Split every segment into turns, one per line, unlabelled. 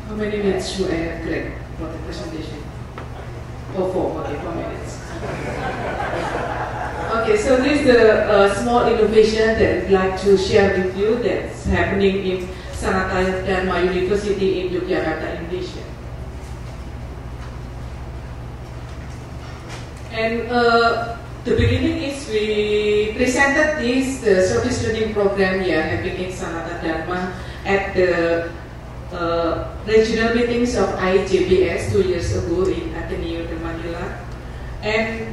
How many minutes should I have, Greg, for the presentation? Oh, 4. Okay, 4 minutes. Okay, so this is the small innovation that I'd like to share with you that's happening in Sanata Dharma University in Yogyakarta, Indonesia. And the beginning is we presented this service learning program we are having in Sanata Dharma at the regional meetings of IAJBS 2 years ago in Ateneo, Manila. And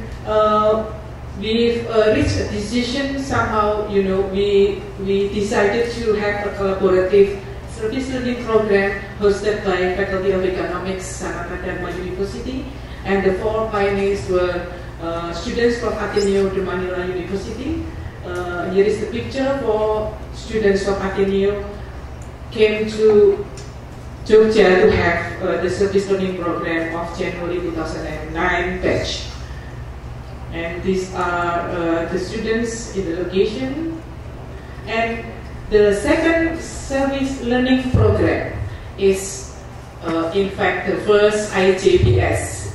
we've reached a decision somehow, you know, we decided to have a collaborative service learning program hosted by Faculty of Economics, Sanata Dharma University, and the 4 pioneers were students from Ateneo, Manila University. Here is the picture for students from Ateneo came to Jogja to have the service learning program of January 2009 batch. And these are the students in the location. And the second service learning program is in fact the first IAJBS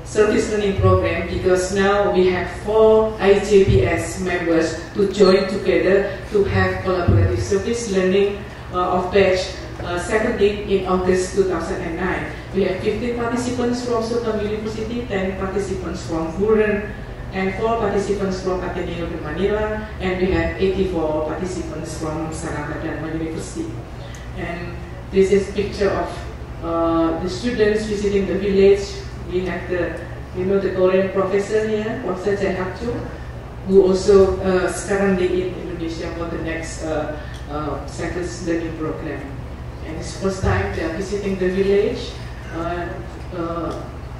service learning program, because now we have 4 IAJBS members to join together to have collaborative service learning of batch 17 in August 2009. We have 15 participants from Sultan University, 10 participants from Buren, and 4 participants from Ateneo de Manila, and we have 84 participants from Sanata Dharma University. And this is a picture of the students visiting the village. We have the, you know, the Korean professor here, Professor Jahatju, who also is currently in Indonesia for the next service learning program. And it's first time they are visiting the village.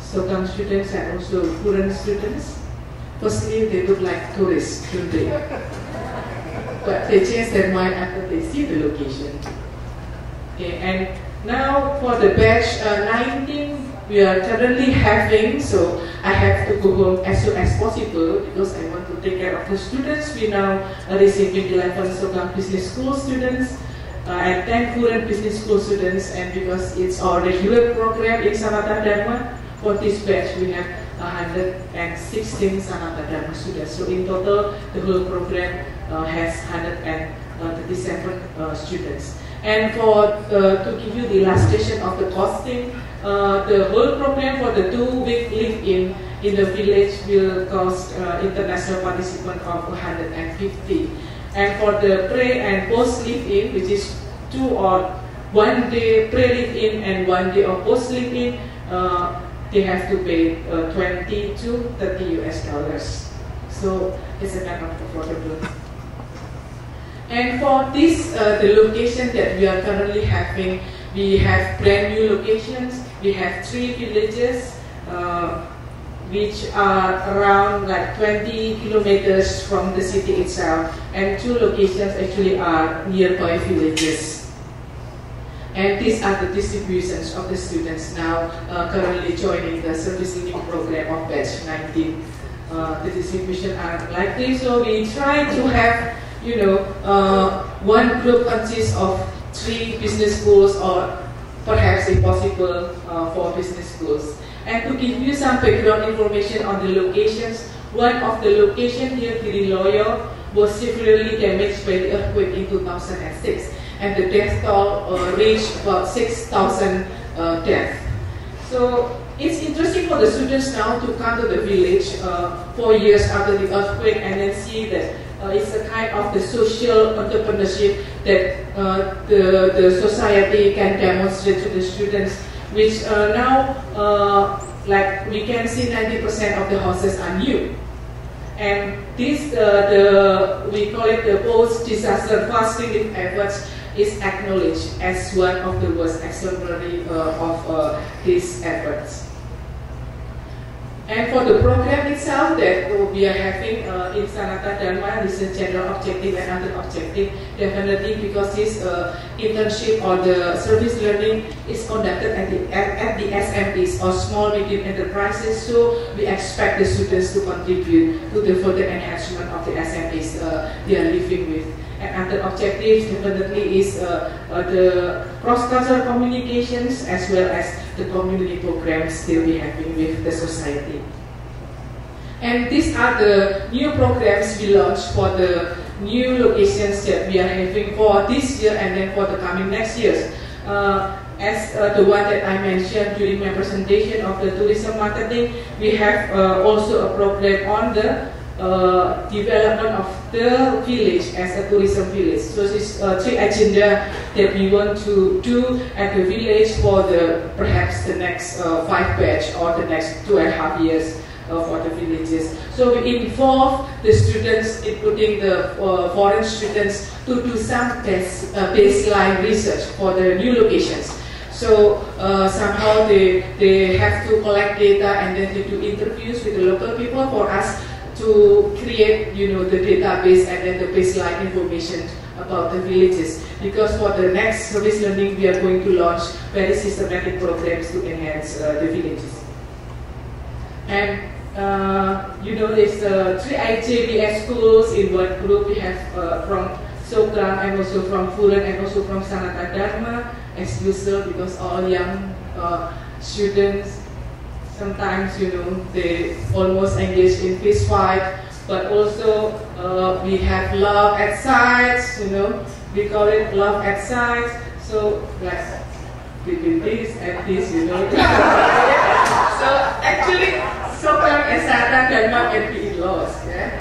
Sokam students and also Korean students. Firstly, they look like tourists, don't they? But they change their mind after they see the location. Okay, and now for the batch 19, we are currently having, so I have to go home as soon as possible because I want to take care of the students. We now are receiving 11 Sokam Business School students and 10 Korean Business School students, and because it's our regular program in Sanata Dharma, for this batch we have 116 Sanata Dharma students. So in total, the whole program has 137 students. And for to give you the illustration of the costing, the whole program for the 2-week live-in the village will cost international participant of 150. And for the pre and post live-in, which is 2 or 1 day pre-live-in and 1 day of post live-in, they have to pay 20 to 30 US dollars. So it's a kind of affordable. And for this, the location that we are currently having, we have brand new locations. We have 3 villages, which are around like 20 kilometers from the city itself, and 2 locations actually are nearby villages. And these are the distributions of the students now currently joining the service learning program of batch 19. The distribution are like this, so we try to have, you know, one group consists of 3 business schools, or perhaps if possible 4 business schools. And to give you some background information on the locations, one of the locations here, Giriloyo, was severely damaged by the earthquake in 2006, and the death toll reached about 6,000 deaths. So it's interesting for the students now to come to the village 4 years after the earthquake and then see that it's a kind of the social entrepreneurship that the society can demonstrate to the students, which now, like we can see 90% of the houses are new. And this, we call it the post-disaster fast relief efforts, is acknowledged as one of the most exemplary of these efforts. And for the program itself that we are having in Sanata Dharma, this is general objective and other objective, definitely because this internship or the service learning is conducted at the SMEs or small medium enterprises, so we expect the students to contribute to the further enhancement of the SMEs they are living with. And other objectives definitely is the cross-cultural communications as well as the community programs they'll be having with the society. And these are the new programs we launched for the new locations that we are having for this year and then for the coming next years. As the one that I mentioned during my presentation of the tourism marketing, we have also a program on the development of the village as a tourism village. So this is 3 agenda that we want to do at the village for the perhaps the next 5 batch or the next 2.5 years for the villages. So we involve the students, including the foreign students, to do some baseline research for the new locations. So somehow they have to collect data and then they do interviews with the local people for us to create, the database and then the baseline information about the villages. Because for the next service learning, we are going to launch very systematic programs to enhance the villages. And there's 3 IAJBS schools in one group. We have from Sokram and also from Furen and also from Sanata Dharma, as usual, because all young students sometimes, they almost engage in fist fight, but also we have love at sight, we call it love at sight. So like between this and this, So actually, Sokram and Sanata Dharma can be in laws, yeah.